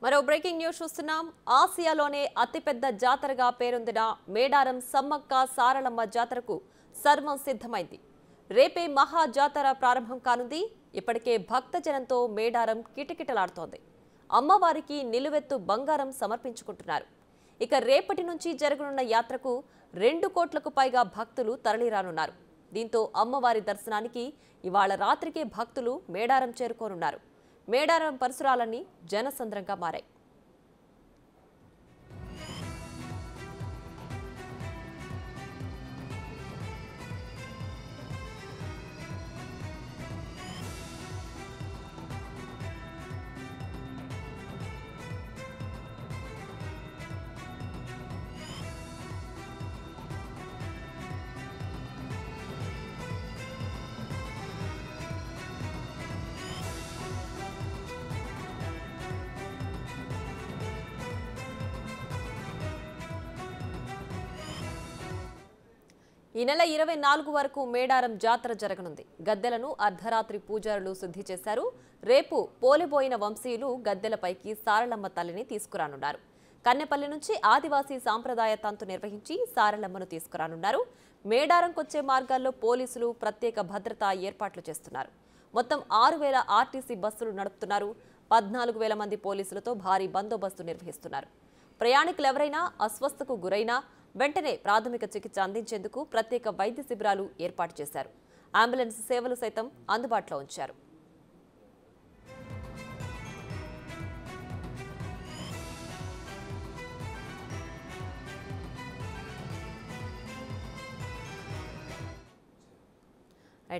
మరో breaking news చూస్తున్నాం. ఆసియాలోనే అతిపెద్ద జాతరగా పేరొందిన మేడారం సమ్మక్క సారలమ్మ జాతరకు సర్వం సిద్ధమైంది. రేపే మహా జాతర ప్రారంభం కానుంది. ఇప్పటికే భక్తజనంతో మేడారం కిటకిటలాడుతోంది. అమ్మవారికి నిలువెత్తు బంగారం సమర్పించుకుంటున్నారు. ఇక రేపటి నుంచి జరగనున్న యాత్రకు 2 కోట్లకు పైగా భక్తులు తరలిరానున్నారు. దీంతో అమ్మవారి దర్శనానికి ఇవాళ రాత్రికే భక్తులు మేడారం చేరుకోనున్నారు. మేడారం పరిసరాలన్నీ జనసంద్రంగా మారాయి. ఈ నెల 24 వరకు మేడారం జాతర జరగనుంది. గద్దెలను అర్ధరాత్రి పూజారులు శుద్ధి చేశారు. రేపు పోలిబోయిన వంశీయులు గద్దెలపైకి సారలమ్మ తల్లిని తీసుకురానున్నారు. కన్నెపల్లి నుంచి ఆదివాసీ సాంప్రదాయ తంతు నిర్వహించి సారలమ్మను తీసుకురానున్నారు. మేడారంకొచ్చే మార్గాల్లో పోలీసులు ప్రత్యేక భద్రతా ఏర్పాట్లు చేస్తున్నారు. మొత్తం 6,000 ఆర్టీసీ బస్సులు నడుపుతున్నారు. 14,000 మంది పోలీసులతో భారీ బందోబస్తు నిర్వహిస్తున్నారు. ప్రయాణికులు ఎవరైనా అస్వస్థకు గురైనా వెంటనే ప్రాథమిక చికిత్స అందించేందుకు ప్రత్యేక వైద్య శిబిరాలు ఏర్పాటు చేశారు. అంబులెన్స్ సేవలు సైతం అందుబాటులో ఉంచారు.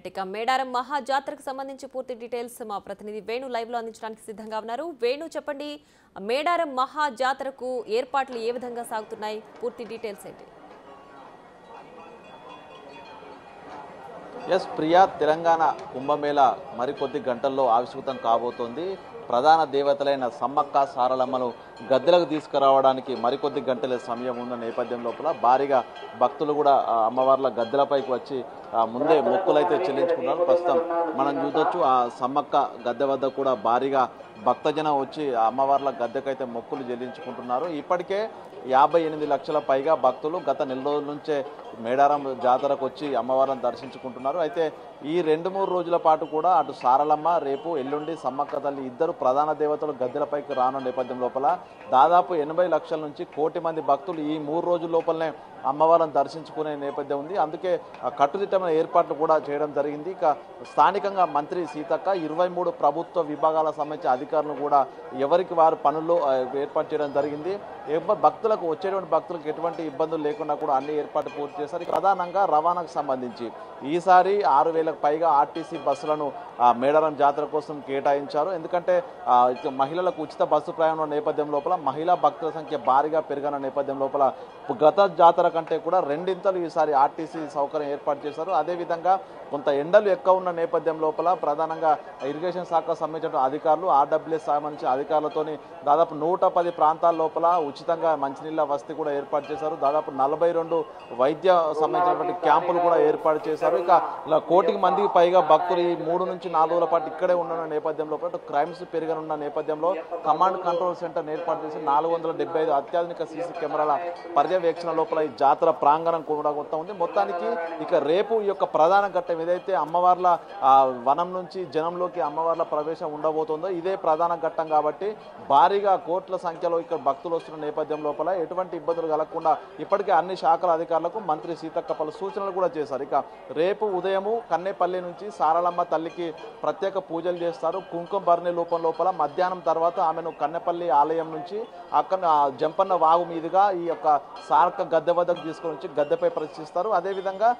ఇక మేడారం మహా జాతరకు సంబంధించి పూర్తి డీటెయిల్స్ మా ప్రతినిధి వేణు లైవ్ లో అందించడానికి సిద్ధంగా ఉన్నారు. వేణు, చెప్పండి, మేడారం మహా జాతరకు ఏర్పాట్లు ఏ విధంగా సాగుతున్నాయి? పూర్తి డీటెయిల్స్ ఏంటి? ఎస్ ప్రియా, తెలంగాణ కుంభమేళ మరికొద్ది గంటల్లో ఆవిష్కృతం కాబోతోంది. ప్రధాన దేవతలైన సమ్మక్క సారలమ్మను గద్దెలకు తీసుకురావడానికి మరికొద్ది గంటల సమయం ఉన్న నేపథ్యం లోపల భారీగా భక్తులు కూడా అమ్మవార్ల గద్దెలపైకి వచ్చి ముందే మొక్కులైతే చెల్లించుకున్నారు. ప్రస్తుతం మనం చూడొచ్చు, ఆ సమ్మక్క గద్దె వద్ద కూడా భారీగా భక్తజనం వచ్చి అమ్మవార్ల గద్దెకైతే మొక్కులు చెల్లించుకుంటున్నారు. ఇప్పటికే 58 లక్షల పైగా భక్తులు గత నెల రోజుల నుంచే మేడారం జాతరకు వచ్చి అమ్మవారిని దర్శించుకుంటున్నారు. అయితే ఈ 2-3 రోజుల పాటు కూడా అటు సారలమ్మ, రేపు ఎల్లుండి సమ్మక్క తల్లి ఇద్దరు ప్రధాన దేవతలు గద్దెలపైకి రానున్న నేపథ్యం లోపల దాదాపు 80 లక్షల నుంచి 1 కోటి మంది భక్తులు ఈ 3 రోజుల లోపలనే అమ్మవారిని దర్శించుకునే నేపథ్యం ఉంది. అందుకే కట్టుదిట్టమైన ఏర్పాట్లు కూడా చేయడం జరిగింది. ఇక స్థానికంగా మంత్రి సీతక్క 23 ప్రభుత్వ విభాగాలకు సంబంధించిన అధికారులు కూడా ఎవరికి వారు పనుల్లో ఏర్పాటు చేయడం జరిగింది. భక్తులకు వచ్చేటువంటి భక్తులకు ఎటువంటి ఇబ్బందులు లేకుండా కూడా అన్ని ఏర్పాట్లు పూర్తి చేశారు. ప్రధానంగా రవాణాకు సంబంధించి ఈసారి 6,000కు పైగా ఆర్టీసీ బస్సులను మేడారం జాతర కోసం కేటాయించారు. ఎందుకంటే మహిళలకు ఉచిత బస్సు ప్రయాణం నేపథ్యం లోపల మహిళా భక్తుల సంఖ్య భారీగా పెరిగిన నేపథ్యం లోపల గత జాతర కంటే కూడా 2 ఈసారి ఆర్టీసీ సౌకర్యం ఏర్పాటు చేశారు. అదేవిధంగా కొంత ఎండలు ఎక్కువ ఉన్న నేపథ్యం లోపల ప్రధానంగా ఇరిగేషన్ శాఖకు సంబంధించిన అధికారులు, ఆర్డబ్ల్యూఎస్ సంబంధించిన అధికారులతోని దాదాపు 110 ప్రాంతాల లోపల ఉచితంగా మంచినీళ్ళ వసతి కూడా ఏర్పాటు చేశారు. దాదాపు 42 వైద్య సంబంధించినటువంటి క్యాంపులు కూడా ఏర్పాటు చేశారు. ఇక 1 కోటికి మందికి పైగా భక్తులు ఈ 3 నుంచి 4 రోజుల పాటు ఇక్కడే ఉన్న నేపథ్యం లోపల క్రైమ్స్ పెరగనున్న నేపథ్యంలో కమాండ్ కంట్రోల్ సెంటర్ ఏర్పాటు చేసి 475 అత్యాధునిక సీసీ కెమెరాల పర్యవేక్షణ లోపల ఈ జాతర ప్రాంగణం కూడా కొత్త ఉంది. మొత్తానికి ఇక రేపు ఈ యొక్క ప్రధాన ఘట్టం ఏదైతే అమ్మవార్ల వనం నుంచి జనంలోకి అమ్మవార్ల ప్రవేశం ఉండబోతుందో ఇదే ప్రధాన ఘట్టం కాబట్టి భారీగా కోట్ల సంఖ్యలో ఇక్కడ భక్తులు వస్తున్న నేపథ్యం లోపల ఎటువంటి ఇబ్బందులు కలగకుండా ఇప్పటికే అన్ని శాఖల అధికారులకు మంత్రి సీతక్క పలు సూచనలు కూడా చేశారు. ఇక రేపు ఉదయము కన్నెపల్లి నుంచి సారలమ్మ తల్లికి ప్రత్యేక పూజలు చేస్తారు. కుంకుమ భరణి లోపల మధ్యాహ్నం తర్వాత ఆమెను కన్నెపల్లి ఆలయం నుంచి అక్కడ జంపన్న వాగు మీదుగా ఈ యొక్క సారక్క గద్దె వద్దకు తీసుకొని వచ్చి గద్దెపై ప్రదర్శిస్తారు. అదేవిధంగా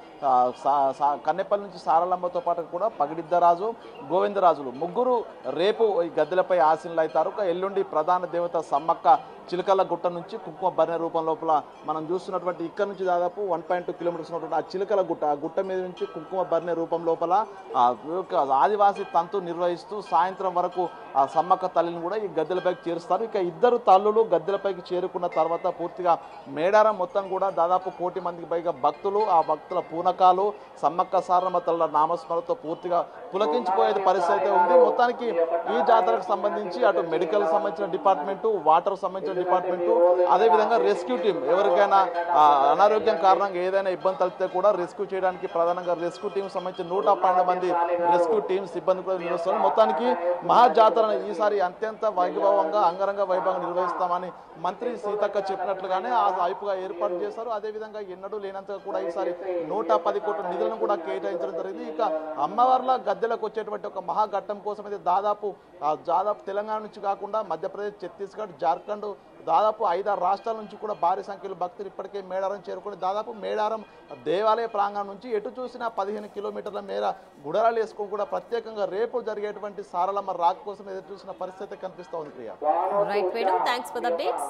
కన్నెపల్లి నుంచి సారలమ్మతో పాటు కూడా పగిడిద్దరాజు, గోవిందరాజులు ముగ్గురు రేపు ఈ గద్దెలపై ఆశీనులు అవుతారు. ఎల్లుండి ప్రధాన దేవత సమ్మక్క చిలకల గుట్ట నుంచి కుంకుమ బర్రె రూపం లోపల మనం చూస్తున్నటువంటి ఇక్కడ నుంచి దాదాపు 1.2 కిలోమీటర్స్ ఉన్నటువంటి ఆ చిలకల గుట్ట ఆ గుట్ట మీద నుంచి కుంకుమ బర్రె రూపం లోపల ఆదివాసీ తంతు నిర్వహిస్తూ సాయంత్రం వరకు ఆ సమ్మక్క తల్లిని కూడా ఈ గద్దెలపైకి చేరుస్తారు. ఇక ఇద్దరు తల్లులు గద్దెలపైకి చేరుకున్న తర్వాత పూర్తిగా మేడారం మొత్తం కూడా దాదాపు 1 కోటి మందికి పైగా భక్తులు, ఆ భక్తుల పూనకాలు, సమ్మక్క సారలమ్మ తల్లుల నామస్మరణతో పూర్తిగా పులకించిపోయే పరిస్థితి అయితే ఉంది. మొత్తానికి ఈ జాతరకు సంబంధించి అటు మెడికల్ సంబంధించిన డిపార్ట్మెంటు, వాటర్ సంబంధించిన డిపార్ట్మెంటు, అదేవిధంగా రెస్క్యూ టీం ఎవరికైనా అనారోగ్యం కారణంగా ఏదైనా ఇబ్బంది తలెత్తే కూడా రెస్క్యూ చేయడానికి ప్రధానంగా రెస్క్యూ టీం సంబంధించి 112 మంది రెస్క్యూ టీం సిబ్బంది కూడా నిర్వహిస్తారు. మొత్తానికి మహాజాతరను ఈసారి అత్యంత వైభవంగా అంగరంగ వైభవంగా నిర్వహిస్తామని మంత్రి సీతక్క చెప్పినట్లుగానే ఆ వైపుగా ఏర్పాటు చేశారు. అదేవిధంగా ఎన్నడూ లేనంతగా కూడా ఈసారి 110 కోట్ల నిధులను కూడా కేటాయించడం జరిగింది. ఇక అమ్మవార్ల గద్దెలకు వచ్చేటువంటి ఒక మహాఘట్టం కోసం అయితే దాదాపు తెలంగాణ నుంచి కాకుండా మధ్యప్రదేశ్, ఛత్తీస్గఢ్, జార్ఖండ్ దాదాపు 5-6 రాష్ట్రాల నుంచి కూడా భారీ సంఖ్యలో భక్తులు ఇప్పటికే మేడారం చేరుకుని దాదాపు మేడారం దేవాలయ ప్రాంగణం నుంచి ఎటు చూసినా 15 కిలోమీటర్ల మేర గుడారాలు వేసుకొని కూడా ప్రత్యేకంగా రేపు జరిగేటువంటి సారలమ్మ రాక్ కోసం ఎదురు చూసిన పరిస్థితి కనిపిస్తూ ఉంది. Priya. Right Venu, thanks for the updates.